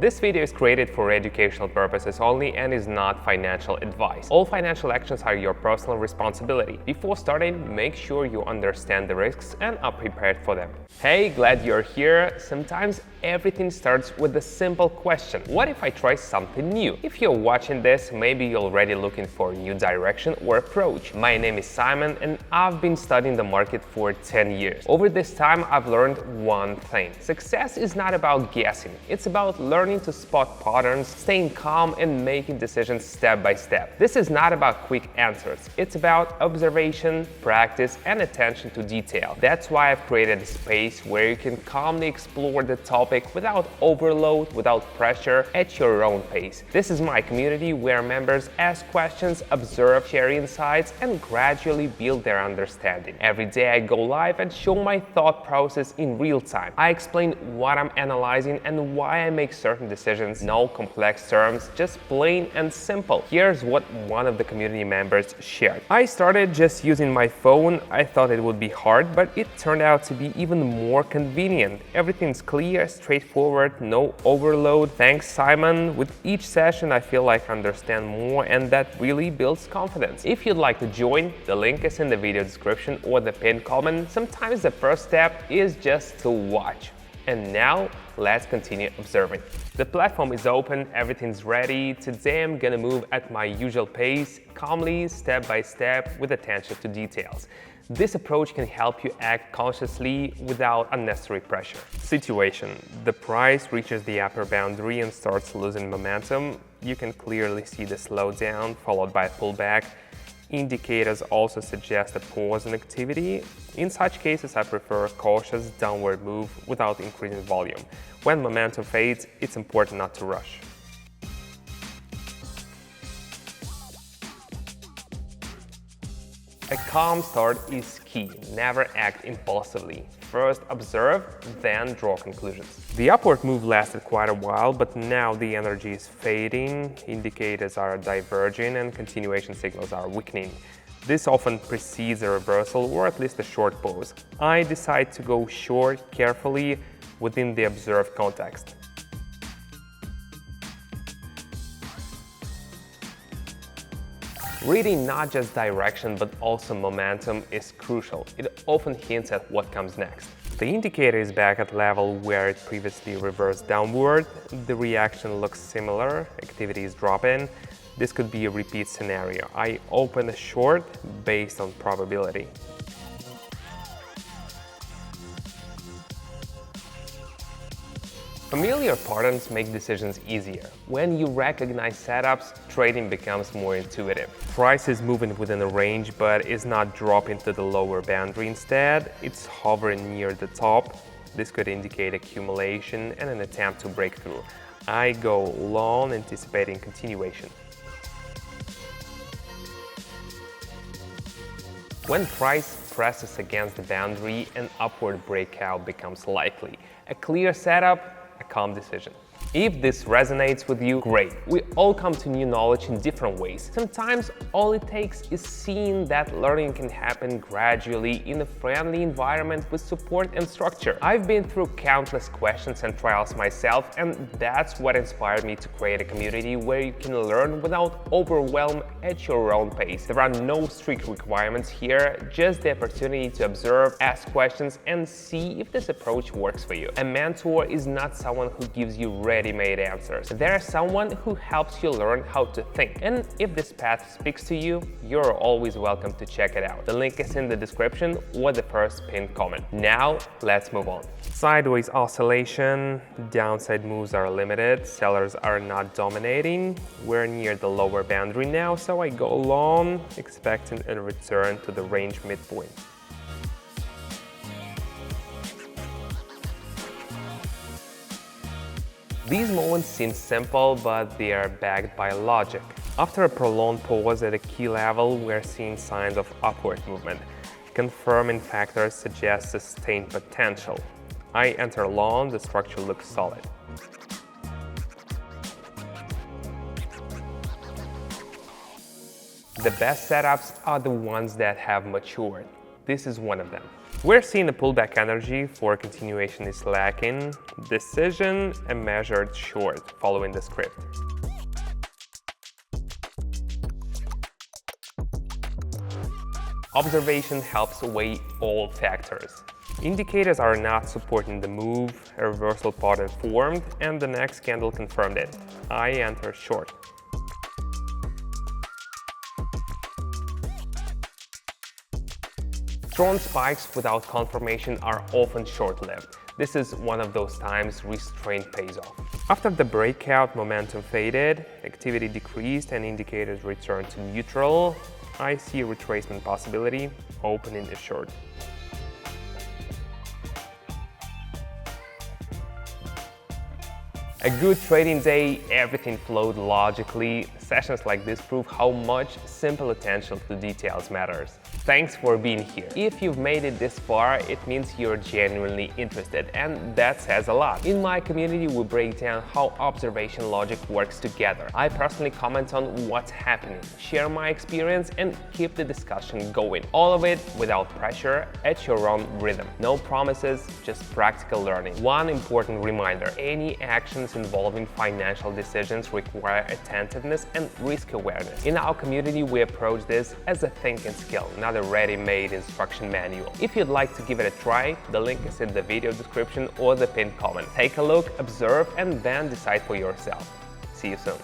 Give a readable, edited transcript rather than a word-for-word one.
This video is created for educational purposes only and is not financial advice. All financial actions are your personal responsibility. Before starting, make sure you understand the risks and are prepared for them. Hey, glad you're here. Sometimes everything starts with a simple question. What if I try something new? If you're watching this, maybe you're already looking for a new direction or approach. My name is Simon and I've been studying the market for 10 years. Over this time, I've learned one thing. Success is not about guessing. It's about learning to spot patterns, staying calm and making decisions step by step. This is not about quick answers. It's about observation, practice and attention to detail. That's why I've created a space where you can calmly explore the topic without overload, without pressure, at your own pace. This is my community where members ask questions, observe, share insights, and gradually build their understanding. Every day I go live and show my thought process in real time. I explain what I'm analyzing and why I make certain decisions. No complex terms, just plain and simple. Here's what one of the community members shared. I started just using my phone. I thought it would be hard, but it turned out to be even more convenient. Everything's clear, straightforward, no overload. Thanks, Simon. With each session, I feel like I understand more, and that really builds confidence. If you'd like to join, the link is in the video description or the pinned comment. Sometimes the first step is just to watch. And now, let's continue observing. The platform is open, everything's ready. Today I'm gonna move at my usual pace, calmly, step by step, with attention to details. This approach can help you act consciously without unnecessary pressure. Situation: the price reaches the upper boundary and starts losing momentum. You can clearly see the slowdown followed by a pullback. Indicators also suggest a pause in activity. In such cases, I prefer a cautious downward move without increasing volume. When momentum fades, it's important not to rush. A calm start is key. Never act impulsively. First observe, then draw conclusions. The upward move lasted quite a while, but now the energy is fading, indicators are diverging, and continuation signals are weakening. This often precedes a reversal or at least a short pause. I decide to go short carefully within the observed context. Reading not just direction but also momentum is crucial. It often hints at what comes next. The indicator is back at level where it previously reversed downward. The reaction looks similar, activity is dropping. This could be a repeat scenario. I open a short based on probability. Familiar patterns make decisions easier. When you recognize setups, trading becomes more intuitive. Price is moving within a range but is not dropping to the lower boundary. Instead, it's hovering near the top. This could indicate accumulation and an attempt to break through. I go long, anticipating continuation. When price presses against the boundary, an upward breakout becomes likely. A clear setup, a calm decision. If this resonates with you, great. We all come to new knowledge in different ways. Sometimes all it takes is seeing that learning can happen gradually in a friendly environment with support and structure. I've been through countless questions and trials myself, and that's what inspired me to create a community where you can learn without overwhelm at your own pace. There are no strict requirements here, just the opportunity to observe, ask questions, and see if this approach works for you. A mentor is not someone who gives you ready-made answers. They're someone who helps you learn how to think. And if this path speaks to you, you're always welcome to check it out. The link is in the description or the first pinned comment. Now, let's move on. Sideways oscillation, downside moves are limited, sellers are not dominating. We're near the lower boundary now, so I go long, expecting a return to the range midpoint. These moments seem simple, but they are backed by logic. After a prolonged pause at a key level, we're seeing signs of upward movement. Confirming factors suggest sustained potential. I enter long, the structure looks solid. The best setups are the ones that have matured. This is one of them. We're seeing a pullback energy for continuation is lacking. Decision and measured short following the script. Observation helps weigh all factors. Indicators are not supporting the move, a reversal pattern formed, and the next candle confirmed it. I enter short. Strong spikes without confirmation are often short-lived. This is one of those times restraint pays off. After the breakout, momentum faded, activity decreased, and indicators returned to neutral. I see a retracement possibility, opening is short. A good trading day, everything flowed logically. Sessions like this prove how much simple attention to details matters. Thanks for being here. If you've made it this far, it means you're genuinely interested, and that says a lot. In my community, we break down how observation logic works together. I personally comment on what's happening, share my experience, and keep the discussion going. All of it without pressure, at your own rhythm. No promises, just practical learning. One important reminder, any actions involving financial decisions require attentiveness and risk awareness. In our community, we approach this as a thinking skill, not a ready-made instruction manual. If you'd like to give it a try, the link is in the video description or the pinned comment. Take a look, observe, and then decide for yourself. See you soon.